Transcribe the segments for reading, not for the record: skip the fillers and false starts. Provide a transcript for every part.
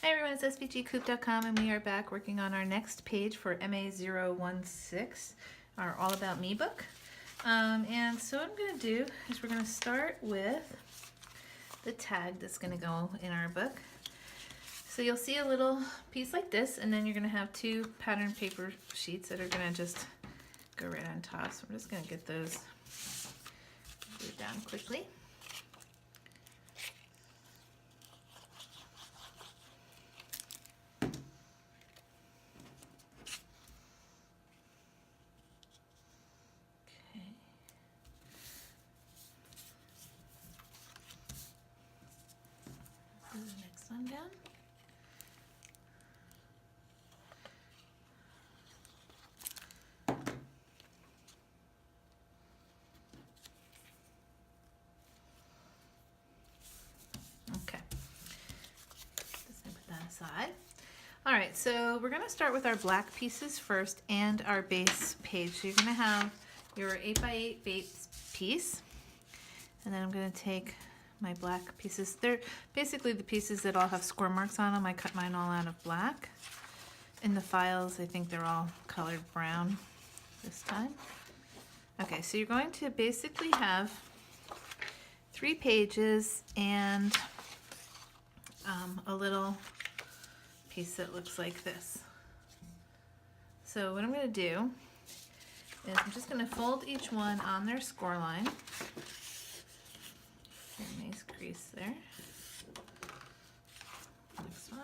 Hi everyone, it's svgcoop.com and we are back working on our next page for MA016, our All About Me book. And so what I'm going to do is we're going to start with the tag that's going to go in our book. So you'll see a little piece like this, and then you're going to have two pattern paper sheets that are going to just go right on top. So I'm just going to get those glued down quickly. The next one down. Okay, just gonna put that aside. All right, so we're gonna start with our black pieces first and our base page. So you're gonna have your 8x8 base piece, and then I'm gonna take my black pieces. They're basically the pieces that all have score marks on them. I cut mine all out of black. In the files, I think they're all colored brown this time. Okay, so you're going to basically have 3 pages and a little piece that looks like this. So what I'm going to do is I'm just going to fold each one on their score line. A nice crease there. Next one.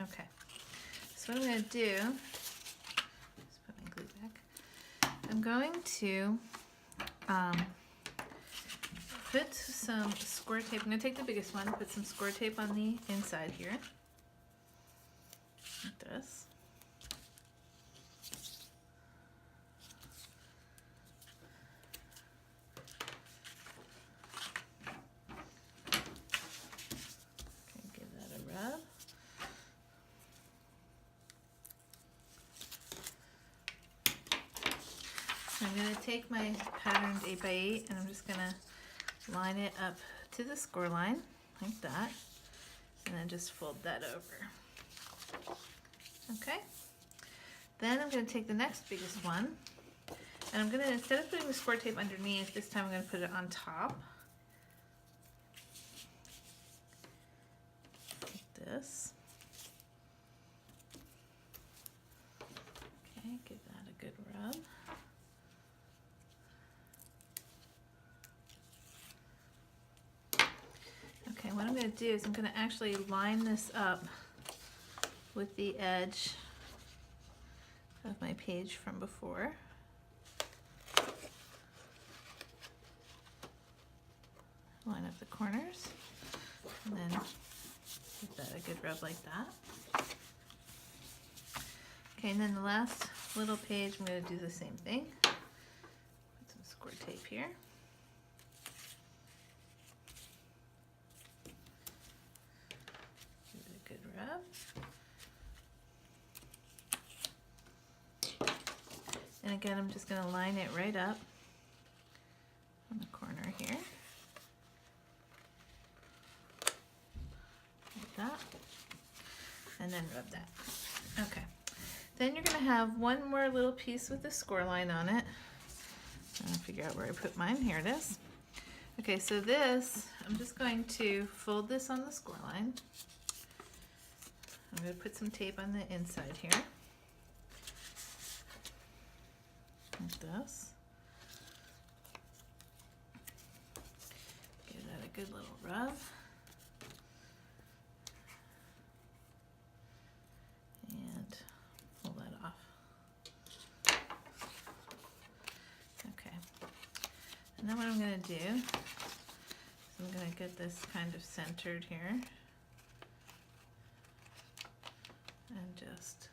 Okay. So what I'm going to do, just put my glue back. I'm going to put some score tape. I'm going to take the biggest one, put some score tape on the inside here. Like this. I'm going to take my patterned 8x8 and I'm just going to line it up to the score line like that, and then just fold that over. Okay, then I'm going to take the next biggest one, and I'm going to, instead of putting the score tape underneath, this time I'm going to put it on top like this. Okay, give that a good rub. Okay, what I'm going to do is I'm going to actually line this up with the edge of my page from before. Line up the corners, and then give that a good rub like that. Okay, and then the last little page, I'm going to do the same thing. Put some score tape here. And again, I'm just going to line it right up on the corner here, like that, and then rub that. Okay, then you're going to have one more little piece with the score line on it. I'm going to figure out where I put mine. Here it is. Okay, so this, I'm just going to fold this on the score line. I'm going to put some tape on the inside here, like this. Give that a good little rub. And pull that off. Okay. And then what I'm going to do is I'm going to get this kind of centered here. And just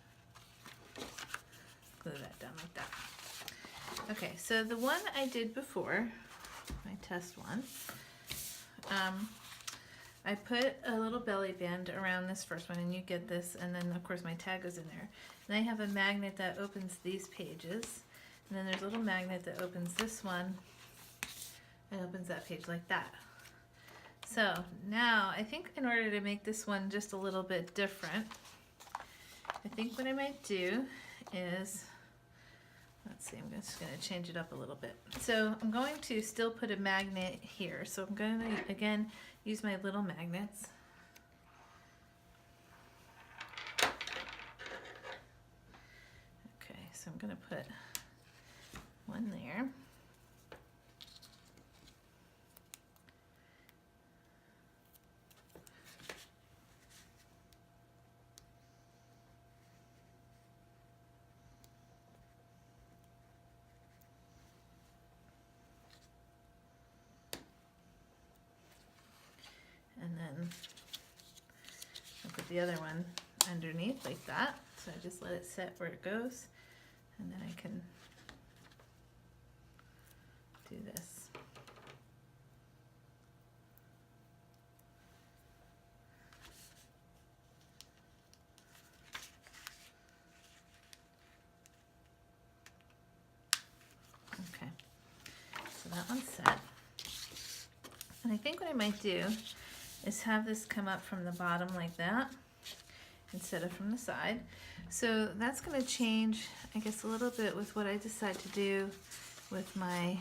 glue that down like that. Okay, so the one I did before, my test one, I put a little belly band around this first one, and you get this, and then of course my tag goes in there. And I have a magnet that opens these pages, And then there's a little magnet that opens this one and opens that page like that. So now I think in order to make this one just a little bit different, I think what I might do is, let's see, I'm just going to change it up a little bit. So I'm going to still put a magnet here. So I'm going to, again, use my little magnets. Okay, so I'm going to put one there. And then I'll put the other one underneath like that. So I just let it set where it goes, and then I can do this. Okay, so that one's set. And I think what I might do is have this come up from the bottom like that instead of from the side. So that's going to change, I guess, a little bit with what I decide to do with my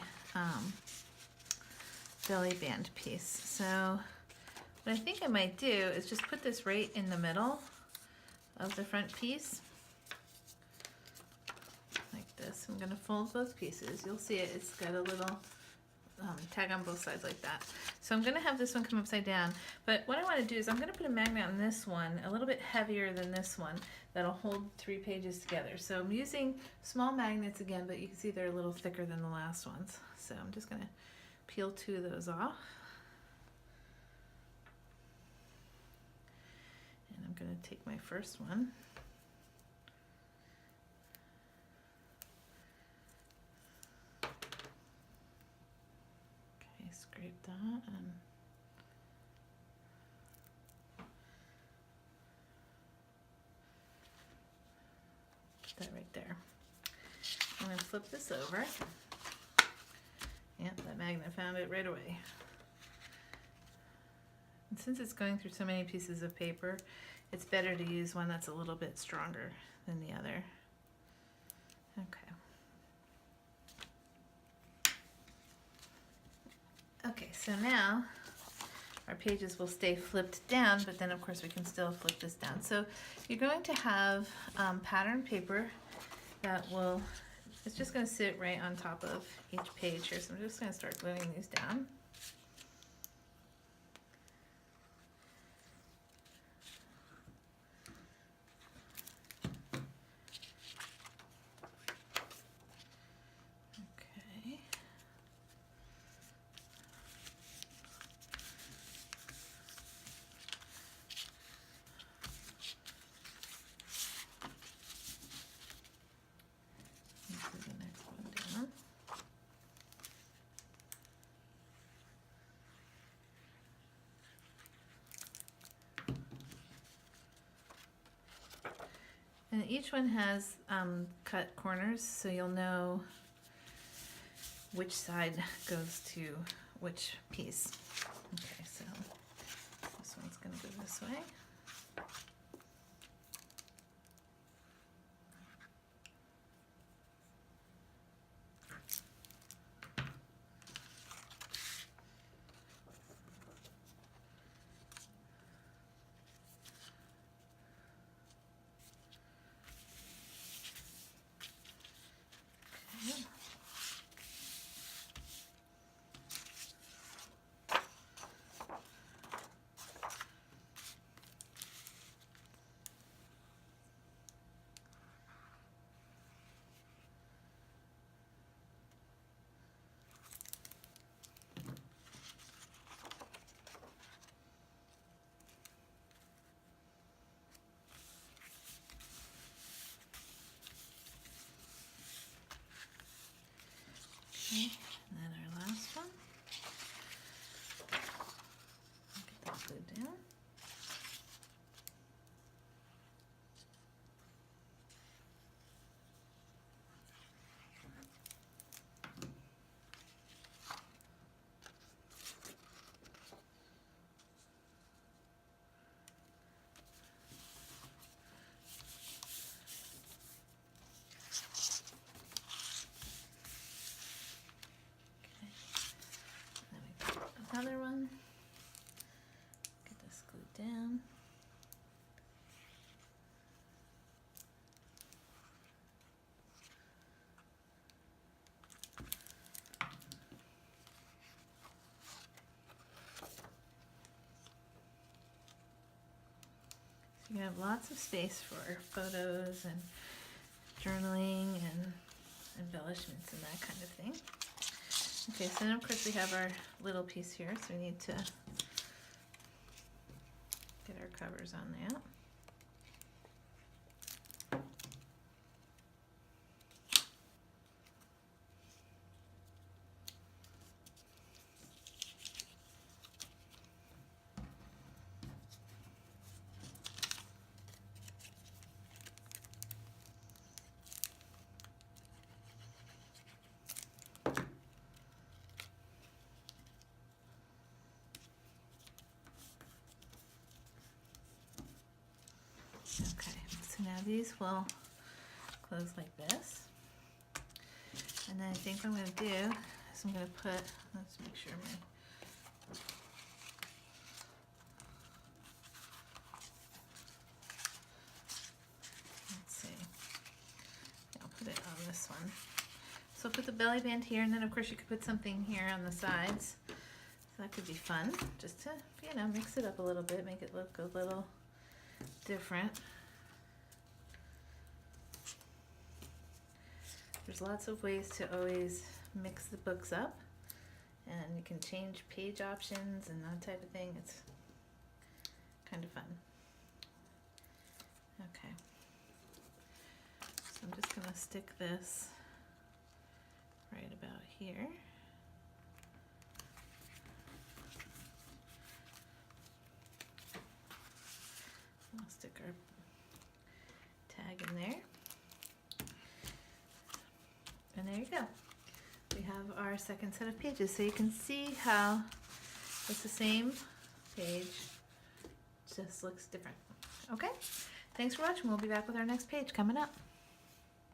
belly band piece. So what I think I might do is just put this right in the middle of the front piece like this. I'm going to fold both pieces. You'll see it, it's got a little tag on both sides like that. So I'm going to have this one come upside down, but what I want to do is I'm going to put a magnet on this one a little bit heavier than this one that'll hold 3 pages together. So I'm using small magnets again, but you can see they're a little thicker than the last ones. So I'm just going to peel 2 of those off. And I'm going to take my first one. Scrape that and put that right there. I'm going to flip this over. Yep, that magnet found it right away. And since it's going through so many pieces of paper, it's better to use one that's a little bit stronger than the other. Okay. Okay, so now our pages will stay flipped down, but then of course we can still flip this down. So you're going to have pattern paper that will, it's just going to sit right on top of each page here. So I'm just going to start gluing these down. And each one has cut corners, so you'll know which side goes to which piece. Okay, so this one's going to go this way. Okay, and then our last one. Get that glued down. You have lots of space for photos and journaling and embellishments and that kind of thing. Okay, so then of course we have our little piece here, so we need to get our covers on that. Okay, so now these will close like this. And then I think what I'm going to do is I'm going to put, let's make sure my, let's see, I'll put it on this one. So put the belly band here, and then of course you could put something here on the sides. So that could be fun, just to, you know, mix it up a little bit, make it look a little different. There's lots of ways to always mix the books up, and you can change page options and that type of thing. It's kind of fun. Okay, so I'm just going to stick this right about here. I'll stick our tag in there. And there you go. We have our second set of pages. So you can see how it's the same page, just looks different. Okay, thanks for watching. We'll be back with our next page coming up.